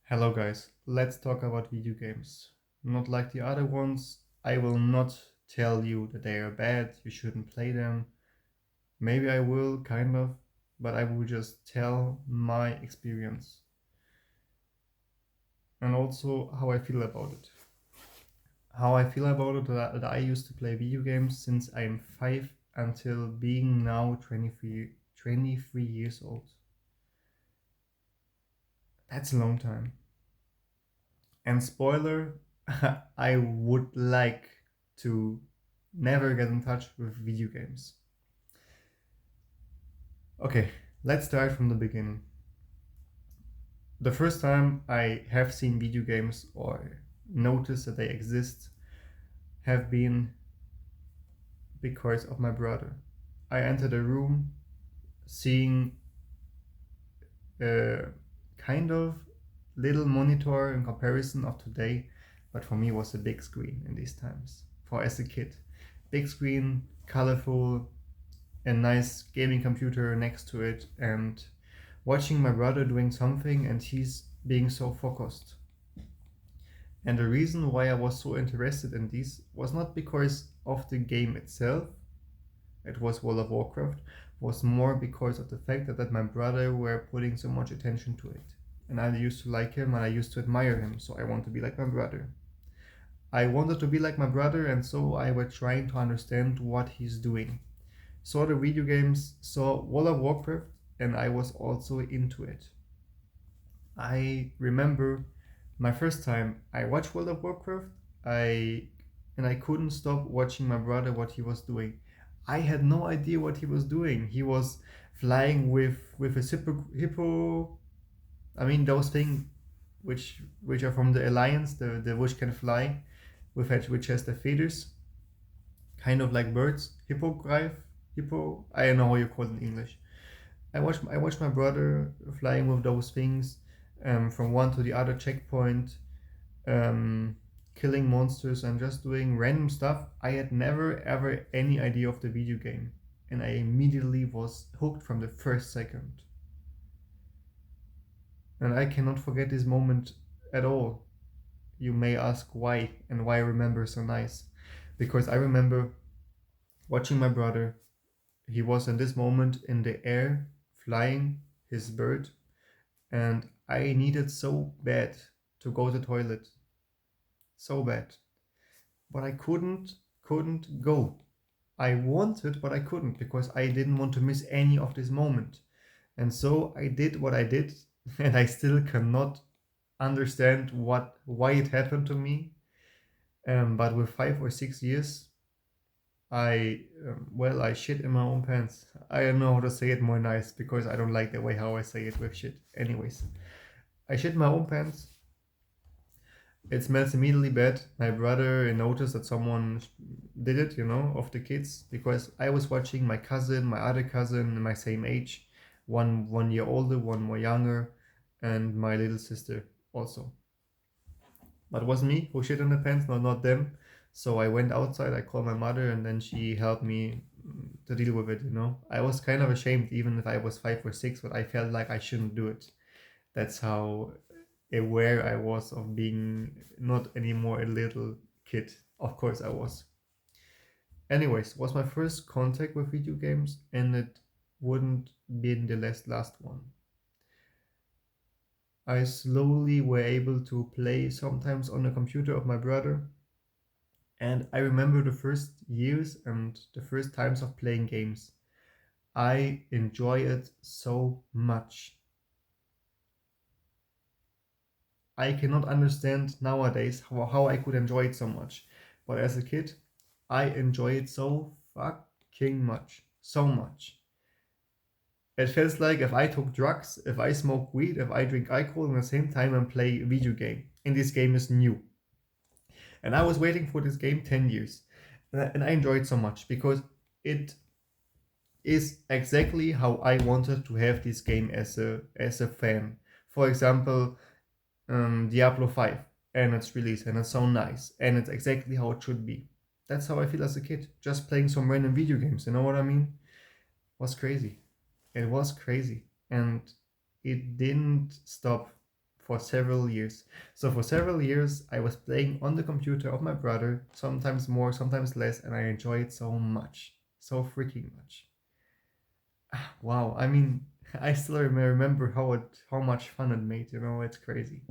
Hello guys, let's talk about video games. Not like the other ones, I will not tell you that they are bad, you shouldn't play them. Maybe I will, kind of, but I will just tell my experience and also how I feel about it. How I feel about it that I used to play video games since I'm 5 until being now 23 years old. That's a long time. And spoiler, I would like to never get in touch with video games. Okay, let's start from the beginning. The first time I have seen video games or noticed that they exist have been because of my brother. I entered a room seeing a kind of little monitor in comparison of today, but for me it was a big screen in these times. For as a kid, big screen, colorful, a nice gaming computer next to it, and watching my brother doing something and he's being so focused. And the reason why I was so interested in these was not because of the game itself, it was World of Warcraft, was more because of the fact that my brother were putting so much attention to it. And I used to like him and I used to admire him, so I want to be like my brother. I wanted to be like my brother, and so I was trying to understand what he's doing. Saw the video games, saw World of Warcraft, and I was also into it. I remember my first time I watched World of Warcraft, I and I couldn't stop watching my brother what he was doing. I had no idea what he was doing. He was flying with a hippo. I mean those things which are from the Alliance, the which can fly, which has the feathers, kind of like birds. Hippo. I don't know how you call it in English. I watched my brother flying with those things from one to the other checkpoint, um, killing monsters and just doing random stuff. I had never ever any idea of the video game, and I immediately was hooked from the first second. And I cannot forget this moment at all. You may ask why and why I remember so nice, because I remember watching my brother. He was in this moment in the air flying his bird, and I needed so bad to go to the toilet, so bad, but I couldn't go. I wanted, but I couldn't because I didn't want to miss any of this moment. And so I did what I did, and I still cannot understand why it happened to me. But with 5 or 6 years, I shit in my own pants. I don't know how to say it more nice because I don't like the way how I say it with shit. Anyways, I shit my own pants. It smells immediately bad. My brother noticed that someone did it, of the kids, because I was watching my cousin, my other cousin, my same age, one year older, one more younger, and my little sister also. But it was me who shit in the pants, not them. So I went outside, I called my mother, and then she helped me to deal with it. I was kind of ashamed, even if I was 5 or 6, but I felt like I shouldn't do it. That's how aware I was of being not anymore a little kid. Of course I was. Anyways, was my first contact with video games, and it wouldn't be the last one. I slowly were able to play sometimes on the computer of my brother, and I remember the first years and the first times of playing games. I enjoy it so much. I cannot understand nowadays how I could enjoy it so much. But as a kid, I enjoy it so fucking much. So much. It feels like if I took drugs, if I smoke weed, if I drink alcohol at the same time and play a video game. And this game is new. And I was waiting for this game 10 years. And I enjoy it so much because it is exactly how I wanted to have this game as a fan. For example, Diablo 5 and its release, and it's so nice, and it's exactly how it should be. That's how I feel as a kid, just playing some random video games, you know what I mean? It was crazy. It was crazy. And it didn't stop for several years. So for several years, I was playing on the computer of my brother, sometimes more, sometimes less, and I enjoyed so much. So freaking much. Wow, I mean, I still remember how much fun it made, you know, it's crazy.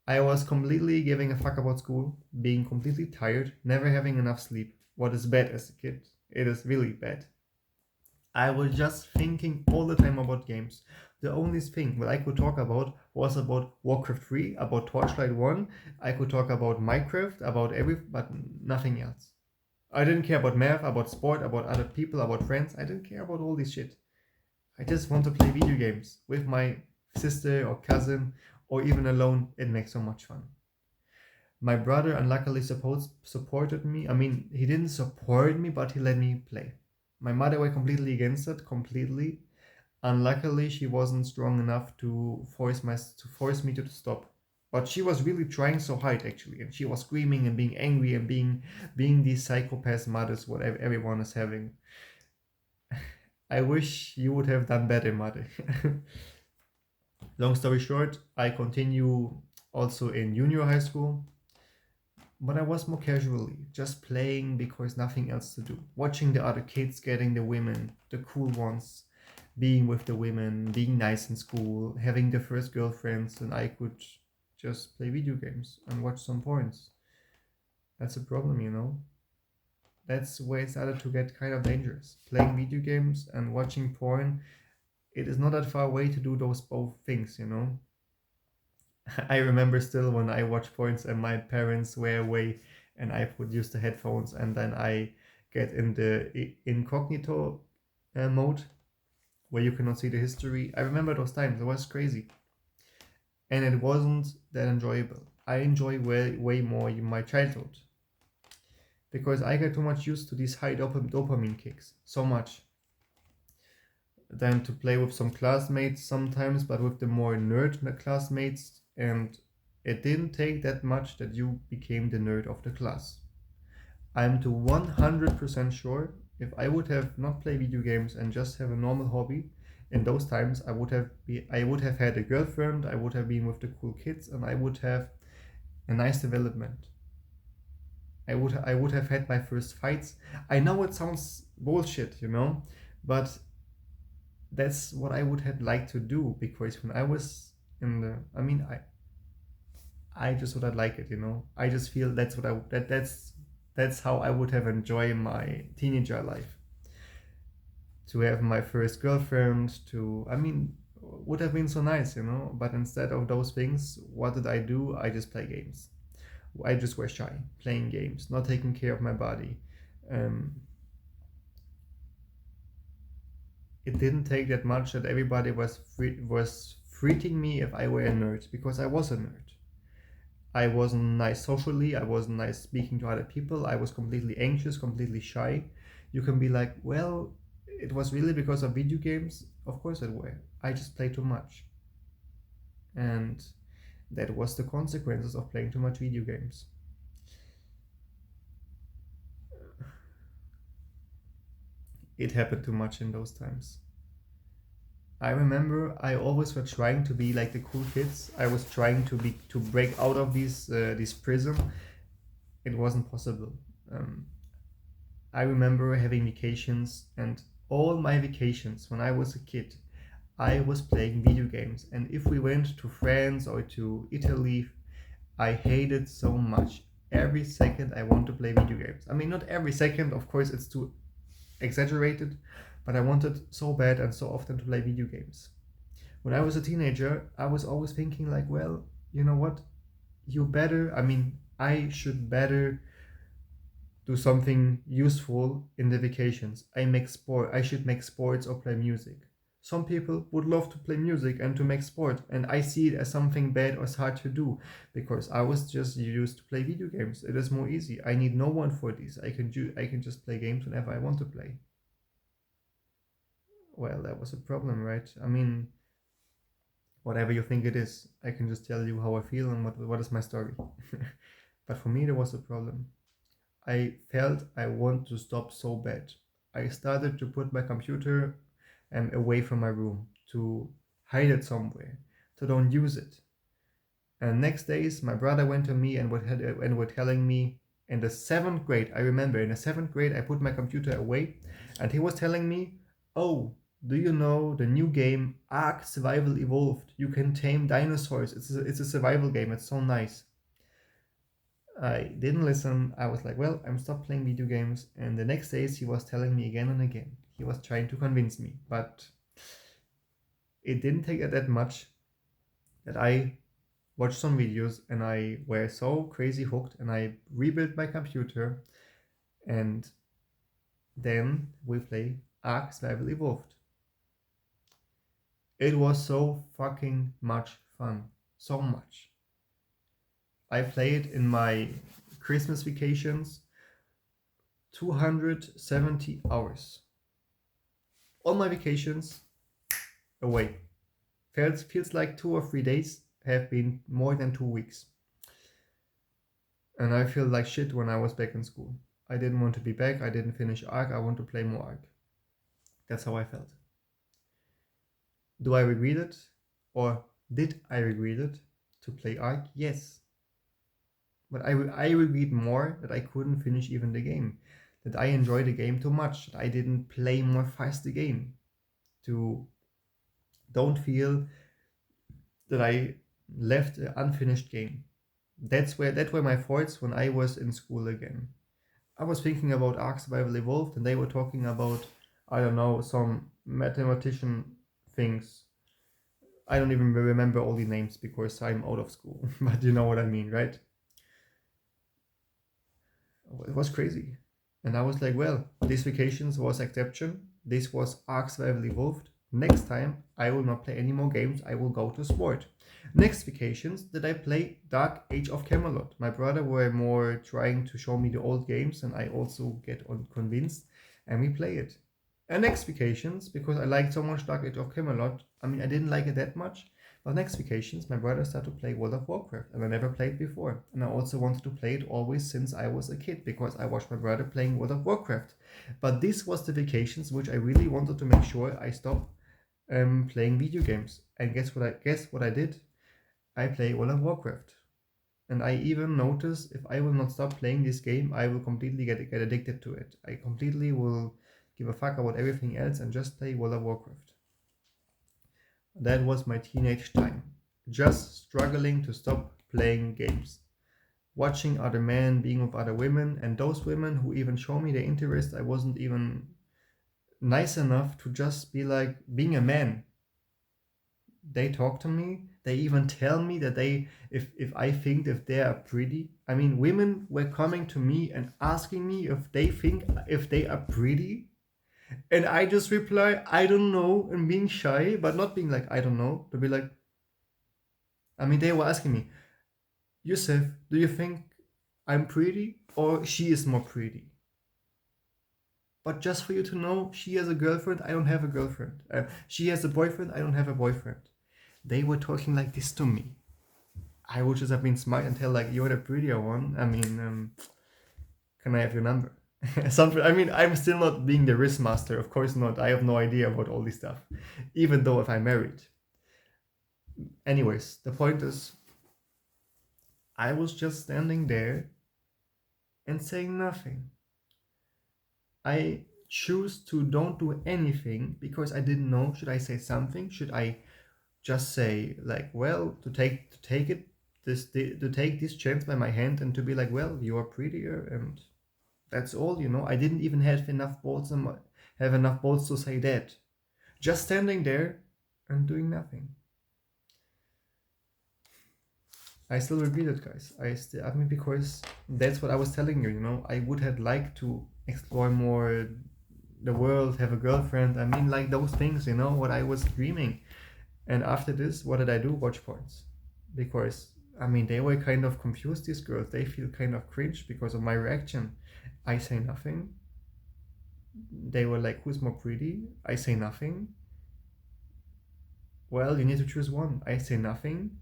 I was completely giving a fuck about school, being completely tired, never having enough sleep. What is bad as a kid? It is really bad. I was just thinking all the time about games. The only thing that I could talk about was about Warcraft 3, about Torchlight 1. I could talk about Minecraft, but nothing else. I didn't care about math, about sport, about other people, about friends. I didn't care about all this shit. I just want to play video games with my sister or cousin or even alone. It makes so much fun. My brother unluckily supported me. I mean, he didn't support me, but he let me play. My mother were completely against it, completely. Unluckily, she wasn't strong enough to force me to stop. But she was really trying so hard, actually, and she was screaming and being angry and being these psychopath mothers what everyone is having. I wish you would have done better, mother. Long story short, I continue also in junior high school, but I was more casually, just playing because nothing else to do. Watching the other kids getting the women, the cool ones, being with the women, being nice in school, having the first girlfriends, and I could just play video games and watch some porns. That's a problem, you know? That's where it started to get kind of dangerous. Playing video games and watching porn, it is not that far away to do those both things, you know? I remember still when I watched porns and my parents were away and I would use the headphones and then I get in the incognito mode where you cannot see the history. I remember those times, it was crazy. And it wasn't that enjoyable. I enjoy way more in my childhood because I got too much used to these high dopamine kicks, so much. Than to play with some classmates sometimes, but with the more nerd classmates, and it didn't take that much that you became the nerd of the class. I'm to 100% sure if I would have not played video games and just have a normal hobby, in those times I would have had a girlfriend, I would have been with the cool kids, and I would have a nice development. I would have had my first fights. I know it sounds bullshit, you know, but that's what I would have liked to do because when I was in the, I mean, I just would have liked it, you know. I just feel that's what that's how I would have enjoyed my teenager life. To have my first girlfriend, I mean, would have been so nice, you know. But instead of those things, what did I do? I just play games. I just was shy, playing games, not taking care of my body. Um, it didn't take that much that everybody was treating me if I were a nerd because I was a nerd. I wasn't nice socially. I wasn't nice speaking to other people. I was completely anxious, completely shy. You can be like, well, it was really because of video games. Of course it were. I just played too much, and that was the consequences of playing too much video games. It happened too much in those times. I remember I always was trying to be like the cool kids. I was trying to break out of this prison. It wasn't possible. Um, I remember having vacations, and all my vacations when I was a kid, I was playing video games. And if we went to France or to Italy, I hated so much. Every second I want to play video games. I mean, not every second, of course, it's too exaggerated, but I wanted so bad and so often to play video games. When I was a teenager, I was always thinking like, well, you know what? I should better do something useful in the vacations. I should make sports or play music. Some people would love to play music and to make sport, and I see it as something bad or hard to do because I was just used to play video games. It is more easy. I need no one for this. I can just play games whenever I want to play. Well, that was a problem, right? I mean, whatever you think it is, I can just tell you how I feel and what is my story. But for me, there was a problem. I felt I want to stop so bad. I started to put my computer away from my room, to hide it somewhere, so don't use it. And next days, my brother went to me and were telling me in the 7th grade, I remember in the 7th grade, I put my computer away and he was telling me, oh, do you know the new game Ark Survival Evolved? You can tame dinosaurs. It's a survival game. It's so nice. I didn't listen. I was like, well, I'm stopped playing video games. And the next days he was telling me again and again. He was trying to convince me, but it didn't take that much that I watched some videos and I were so crazy hooked and I rebuilt my computer and then we play Ark Survival Evolved. It was so fucking much fun. So much. I played in my Christmas vacations 270 hours. All my vacations away. Feels like 2 or 3 days have been more than 2 weeks. And I feel like shit when I was back in school. I didn't want to be back. I didn't finish Ark. I want to play more Ark. That's how I felt. Do I regret it? Or did I regret it to play Ark? Yes. But I regret more that I couldn't finish even the game. That I enjoyed the game too much. That I didn't play more fast the game. Don't feel that I left an unfinished game. That were my thoughts when I was in school again. I was thinking about Ark Survival Evolved and they were talking about, I don't know, some mathematician things. I don't even remember all the names because I'm out of school, but you know what I mean, right? It was crazy. And I was like, well, this vacations was exception. This was Ark Survival Evolved. Next time, I will not play any more games. I will go to sport. Next vacations, did I play Dark Age of Camelot. My brother were more trying to show me the old games and I also get convinced and we play it. And next vacations, because I liked so much Dark Age of Camelot, I mean, I didn't like it that much, but next vacations, my brother started to play World of Warcraft and I never played before. And I also wanted to play it always since I was a kid because I watched my brother playing World of Warcraft. But this was the vacations which I really wanted to make sure I stop playing video games. And guess what I did? I play World of Warcraft. And I even notice if I will not stop playing this game, I will completely get addicted to it. I completely will give a fuck about everything else and just play World of Warcraft. That was my teenage time. Just struggling to stop playing games. Watching other men being with other women, and those women who even show me their interest, I wasn't even nice enough to just be like being a man. They talk to me. They even tell me that if I think if they are pretty. I mean, women were coming to me and asking me if they think if they are pretty. And I just reply, I don't know, and being shy, but not being like, I don't know. To be like, I mean, they were asking me, Yusuf, do you think I'm pretty or she is more pretty? But just for you to know, she has a girlfriend, I don't have a girlfriend. She has a boyfriend, I don't have a boyfriend. They were talking like this to me. I would just have been smart and tell like, you're the prettier one. I mean, can I have your number? Something. I mean, I'm still not being the wrist master. Of course not. I have no idea about all this stuff. Even though if I'm married. Anyways, the point is, I was just standing there and saying nothing. I choose to don't do anything because I didn't know, should I say something? Should I just say like, well, to take this chance by my hand and to be like, well, you are prettier and that's all, you know. I didn't even have enough balls to say that. Just standing there and doing nothing. I still regret it, guys. I mean, because that's what I was telling you, you know. I would have liked to explore more the world, have a girlfriend. I mean, like those things, you know, what I was dreaming. And after this, what did I do? Watch porns. Because, I mean, they were kind of confused, these girls. They feel kind of cringe because of my reaction. I say nothing. They were like, who's more pretty? I say nothing. Well, you need to choose one. I say nothing.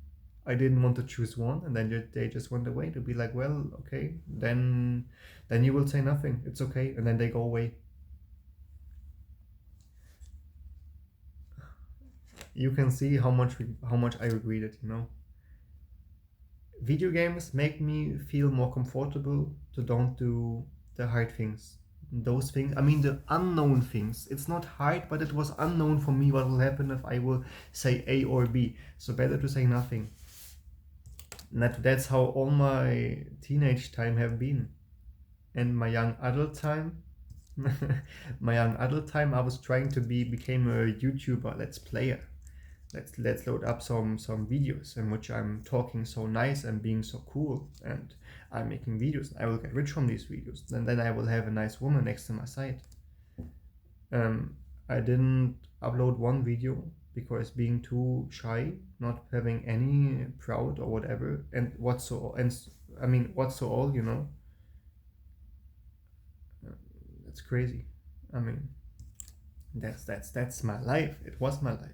I didn't want to choose one, and then they just went away to be like, well, okay, then you will say nothing. It's okay, and then they go away. You can see how much I regret it, you know. Video games make me feel more comfortable to don't do the hard things. Those things, I mean the unknown things. It's not hard, but it was unknown for me what will happen if I will say A or B. So better to say nothing. That's how all my teenage time have been. And my young adult time, I was trying to became a YouTuber, let's player. Let's load up some videos in which I'm talking so nice and being so cool, and I'm making videos. I will get rich from these videos, and then I will have a nice woman next to my side. I didn't upload one video because being too shy, not having any proud or whatever, and what's so all, you know. It's crazy. I mean, that's my life. It was my life.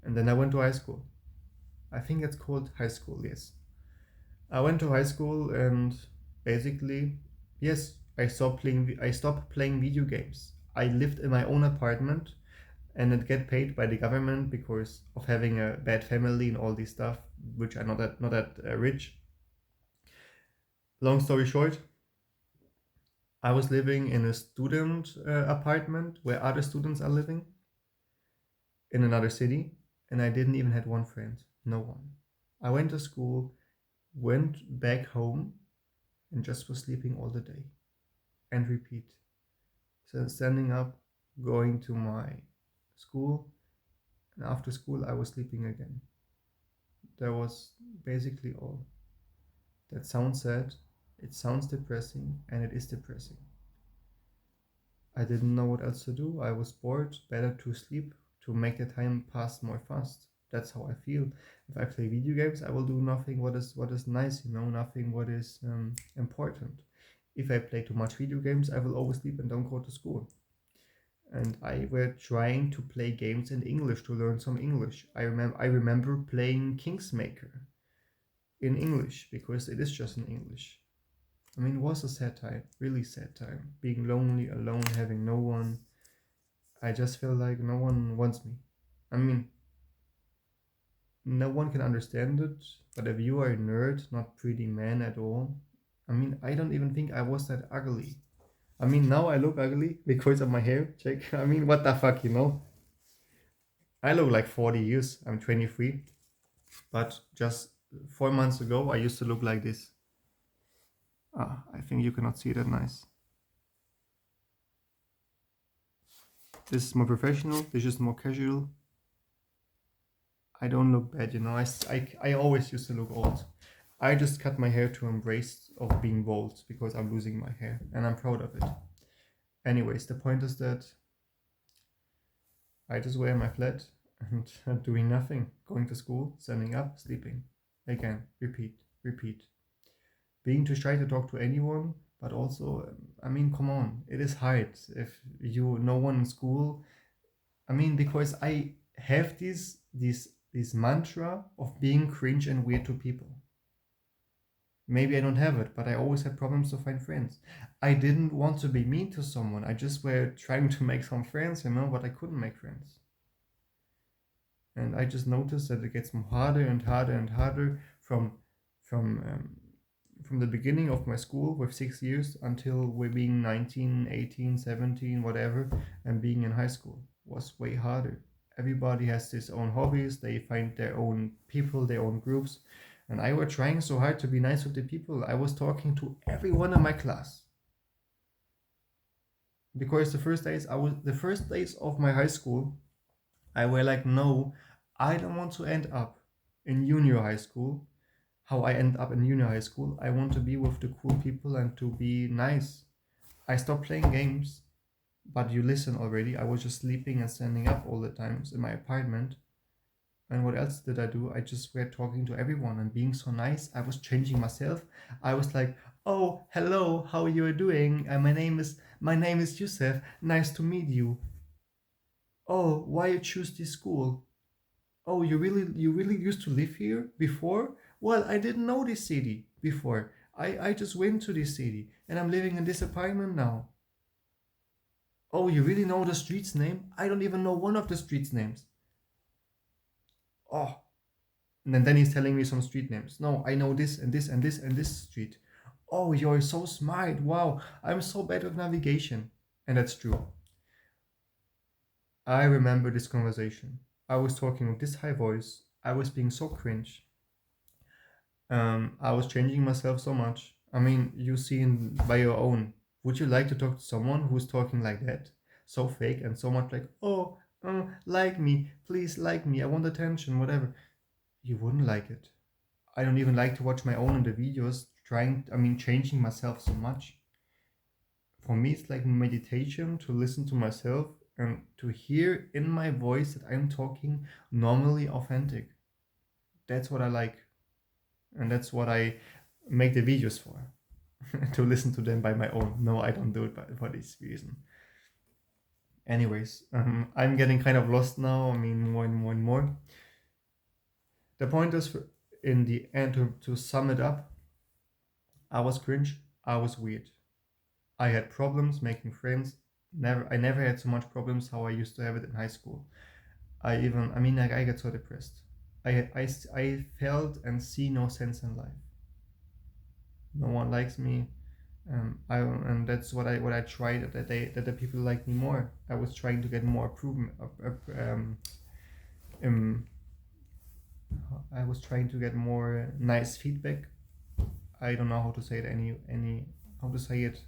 And then I went to high school. I think it's called high school, yes. I went to high school and basically, yes, I stopped playing video games. I lived in my own apartment and it get paid by the government because of having a bad family and all this stuff, which are not that rich. Long story short, I was living in a student apartment where other students are living in another city, and I didn't even have one friend, no one. I went to school, went back home, and just was sleeping all the day, and repeat. So standing up, going to my school, and after school I was sleeping again. That was basically all. That sounds sad, it sounds depressing, and it is depressing. I didn't know what else to do. I was bored, better to sleep, to make the time pass more fast. That's how I feel. If I play video games, I will do nothing what is nice, you know, nothing what is important. If I play too much video games, I will oversleep and don't go to school. And I were trying to play games in English to learn some English. I remember playing Kingsmaker in English because it is just in English. I mean, it was a sad time, really sad time. Being lonely, alone, having no one. I just feel like no one wants me. I mean, no one can understand it, but if you are a nerd, not pretty man at all, I mean, I don't even think I was that ugly. I mean, now I look ugly because of my hair. Check. I mean, what the fuck, you know? I look like 40 years. I'm 23. But just 4 months ago, I used to look like this. I think you cannot see that nice. This is more professional. This is more casual. I don't look bad, you know. I always used to look old. I just cut my hair to embrace of being bald because I'm losing my hair and I'm proud of it. Anyways, the point is that I just wear my flat and doing nothing, going to school, standing up, sleeping. Again, repeat. Being too shy to talk to anyone, but also, I mean, come on, it is hard if you no one in school. I mean, because I have this mantra of being cringe and weird to people. Maybe I don't have it, but I always had problems to find friends. I didn't want to be mean to someone. I just were trying to make some friends, you know, but I couldn't make friends. And I just noticed that it gets harder and harder and harder from the beginning of my school with 6 years until we're being 19, 18, 17, whatever, and being in high school was way harder. Everybody has his own hobbies, they find their own people, their own groups, and I were trying so hard to be nice with the people. I was talking to everyone in my class. Because the first days of my high school, I were like, no, I don't want to end up in junior high school. How I end up in junior high school, I want to be with the cool people and to be nice. I stopped playing games, but you listen already. I was just sleeping and standing up all the times in my apartment. And what else did I do? I just were talking to everyone and being so nice. I was changing myself. I was like, oh, hello, how are you doing? My name is Yusuf. Nice to meet you. Oh, why you choose this school? Oh, you really used to live here before? Well, I didn't know this city before. I just went to this city and I'm living in this apartment now. Oh, you really know the street's name? I don't even know one of the street's names. Oh, and then he's telling me some street names. No, I know this and this and this and this street. Oh, you're so smart. Wow, I'm so bad with navigation. And that's true. I remember this conversation. I was talking with this high voice. I was being so cringe. I was changing myself so much. I mean, you see by your own. Would you like to talk to someone who's talking like that? So fake and so much like, oh, like me, please like me, I want attention, whatever. You wouldn't like it. I don't even like to watch my own in the videos, changing myself so much. For me, it's like meditation to listen to myself and to hear in my voice that I'm talking normally authentic. That's what I like. And that's what I make the videos for. To listen to them by my own. No, I don't do it for this reason. Anyways, I'm getting kind of lost now. I mean, more and more and more. The point is, in the end, to sum it up, I was cringe. I was weird. I had problems making friends. I never had so much problems how I used to have it in high school. I got so depressed. I felt and see no sense in life. No one likes me. And that's what I tried that the people like me more. I was trying to get more approval. Um, I was trying to get more nice feedback. I don't know how to say it. How to say it.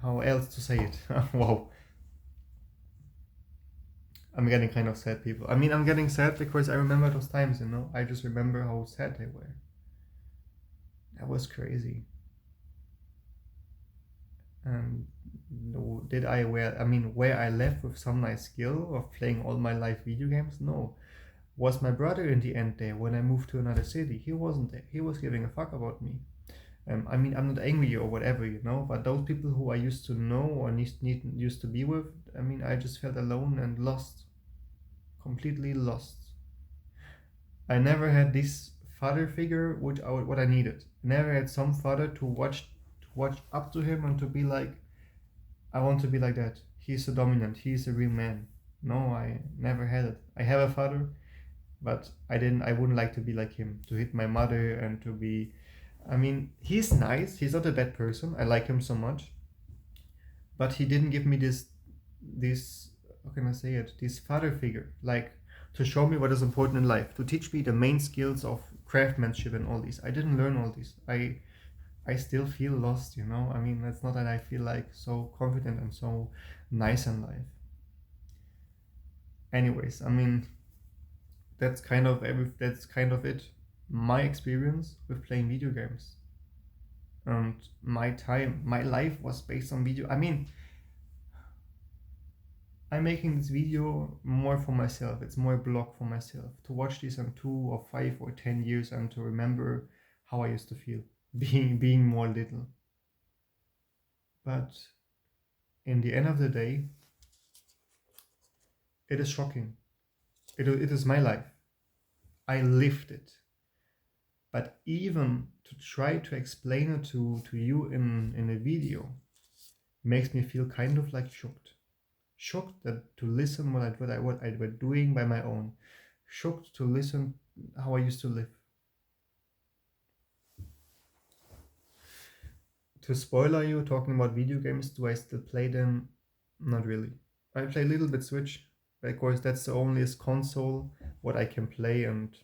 How else to say it? Wow. I'm getting kind of sad, people. I mean, I'm getting sad because I remember those times. I just remember how sad they were. That was crazy. And did I where I left with some nice skill of playing all my life video games? No. Was my brother in the end there when I moved to another city? He wasn't there. He was giving a fuck about me. I'm not angry or whatever, but those people who I used to know or used to be with, I just felt alone and lost. Completely lost. I never had this father figure what I needed. Never had some father to watch up to him and to be like, I want to be like that. He's a dominant. He's a real man. No, I never had it. I have a father, but I wouldn't like to be like him. To hit my mother and to be. He's nice. He's not a bad person. I like him so much. But he didn't give me this. How can I say it? This father figure, like to show me what is important in life, to teach me the main skills of craftsmanship and all these. I didn't learn all these. I still feel lost, It's not that I feel like so confident and so nice in life. Anyways, that's kind of it. My experience with playing video games. And my life was based on video. I'm making this video more for myself. It's more a blog for myself. To watch this in 2 or 5 or 10 years and to remember how I used to feel being more little. But in the end of the day, it is shocking. It is my life. I lived it. But even to try to explain it to you in a video makes me feel kind of like shocked. Shocked that to listen what I were doing by my own. Shocked to listen how I used to live. To spoiler you, talking about video games, do I still play them? Not really. I play a little bit Switch, because that's the only console what I can play and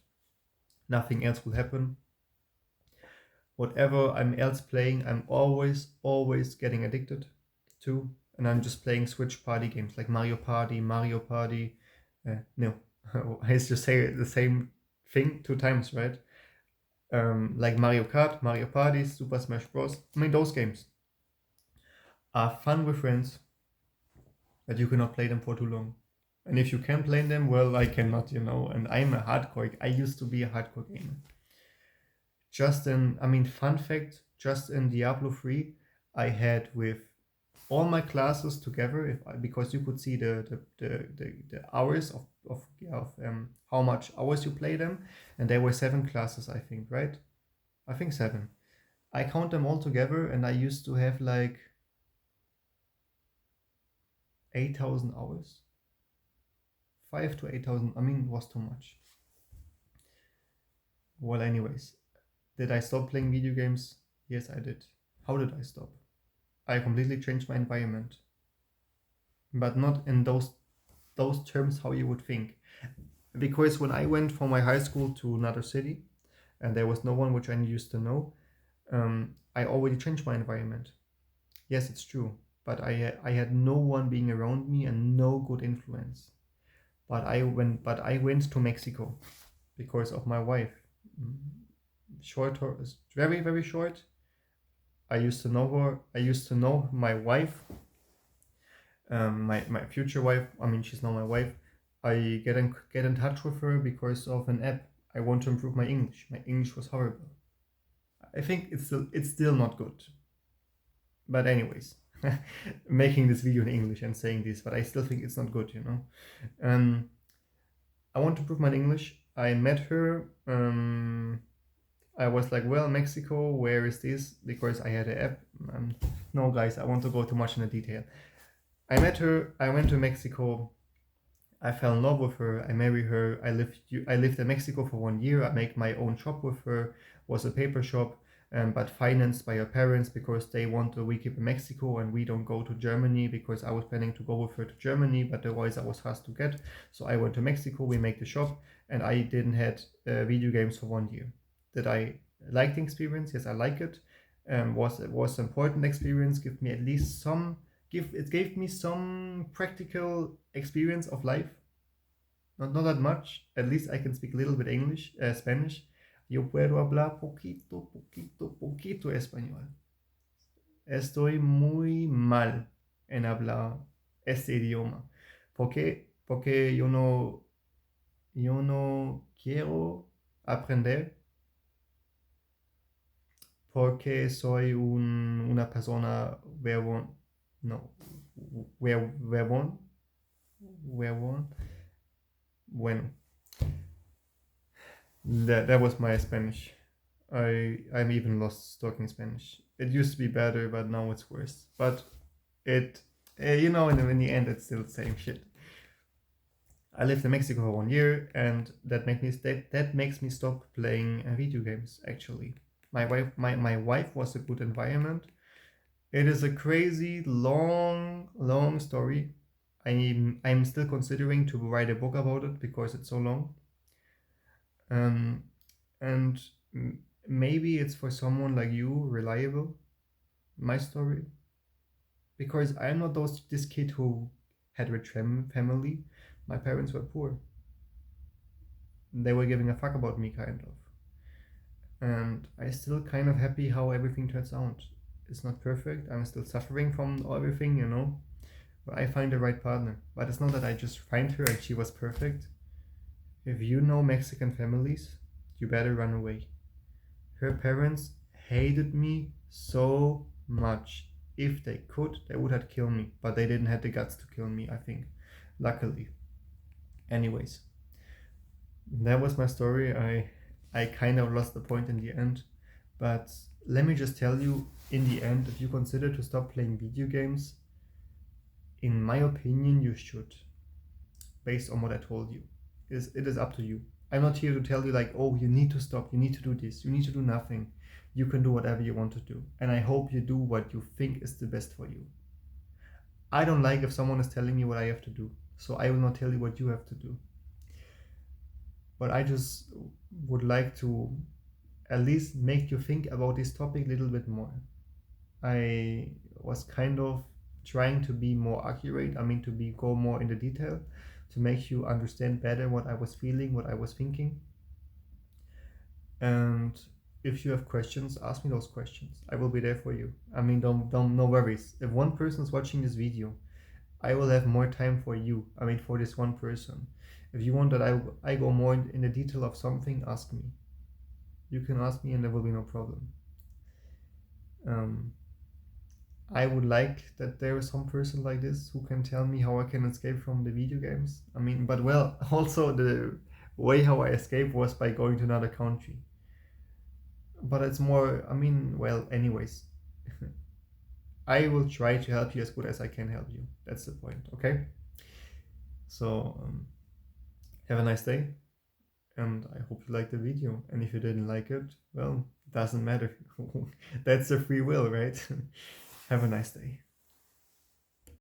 nothing else will happen. Whatever I'm else playing, I'm always getting addicted to, and I'm just playing Switch party games like Mario Party. No, I used to say the same thing 2 times, right? Like Mario Kart, Mario Party, Super Smash Bros. Those games are fun with friends, but you cannot play them for too long. And if you can play them, well, I cannot, and I'm a hardcore. I used to be a hardcore gamer. Fun fact, just in Diablo 3, I had with all my classes together, because you could see the hours of how much hours you play them, and there were 7 classes, I think, right? I think 7. I count them all together, and I used to have like 8,000 hours. 5 to 8,000, I mean, was too much. Well, anyways, did I stop playing video games? Yes, I did. How did I stop? I completely changed my environment, but not in those terms how you would think. Because when I went from my high school to another city, and there was no one which I used to know, I already changed my environment. Yes, it's true, but I had no one being around me and no good influence. But I went to Mexico because of my wife. Short, very very short. I used to know her. I used to know my wife, my future wife. I mean, she's not my wife. I get in touch with her because of an app. I want to improve my English. My English was horrible. I think it's still not good. But anyways, making this video in English and saying this, but I still think it's not good, you know. I want to improve my English. I met her. I was like, well, Mexico, where is this? Because I had an app. No, guys, I want to go too much into detail. I met her. I went to Mexico. I fell in love with her. I married her. I lived in Mexico for 1 year. I made my own shop with her. Was a paper shop, but financed by her parents because they want we keep in Mexico and we don't go to Germany because I was planning to go with her to Germany, but otherwise I was hard to get. So I went to Mexico. We make the shop, and I didn't had video games for 1 year. Did I like the experience? Yes, I like it. Was an important experience. Give me at least some. It gave me some practical experience of life. Not that much. At least I can speak a little bit English, Spanish. Yo puedo hablar poquito español. Estoy muy mal en hablar este idioma. ¿Por qué? Porque yo no quiero aprender. Porque soy una persona huevón. No, huevón. Bueno, that was my Spanish. I'm even lost talking Spanish. It used to be better, but now it's worse. But it, you know, in the end, it's still the same shit. I lived in Mexico for 1 year, and that makes me stop playing video games. Actually, my wife was a good environment. It is a crazy long story. I'm still considering to write a book about it because it's so long. And maybe it's for someone like you reliable, my story, because I'm not this kid who had rich family. My parents were poor. They were giving a fuck about me, kind of. And I still kind of happy how everything turns out. It's not perfect. I'm still suffering from everything, you know. But I find the right partner. But it's not that I just find her and she was perfect. If you know Mexican families, you better run away. Her parents hated me so much. If they could, they would have killed me. But they didn't have the guts to kill me, I think. Luckily. Anyways. That was my story. I kind of lost the point in the end. But let me just tell you, in the end, if you consider to stop playing video games, in my opinion, you should. Based on what I told you. It is up to you. I'm not here to tell you like, oh, you need to stop, you need to do this, you need to do nothing. You can do whatever you want to do. And I hope you do what you think is the best for you. I don't like if someone is telling me what I have to do. So I will not tell you what you have to do. But I just would like to at least make you think about this topic a little bit more. I was kind of trying to be more accurate. I mean, go more into detail to make you understand better what I was feeling, what I was thinking. And if you have questions, ask me those questions. I will be there for you. I mean, don't no worries. If one person is watching this video, I will have more time for you. I mean, for this one person. If you want that I go more in the detail of something, ask me. You can ask me and there will be no problem. I would like that there is some person like this who can tell me how I can escape from the video games. I mean, but well, also the way how I escaped was by going to another country. But it's more, I mean, well, anyways. I will try to help you as good as I can help you. That's the point, okay? So have a nice day, and I hope you liked the video. And if you didn't like it, well, it doesn't matter. That's the free will, right? Have a nice day.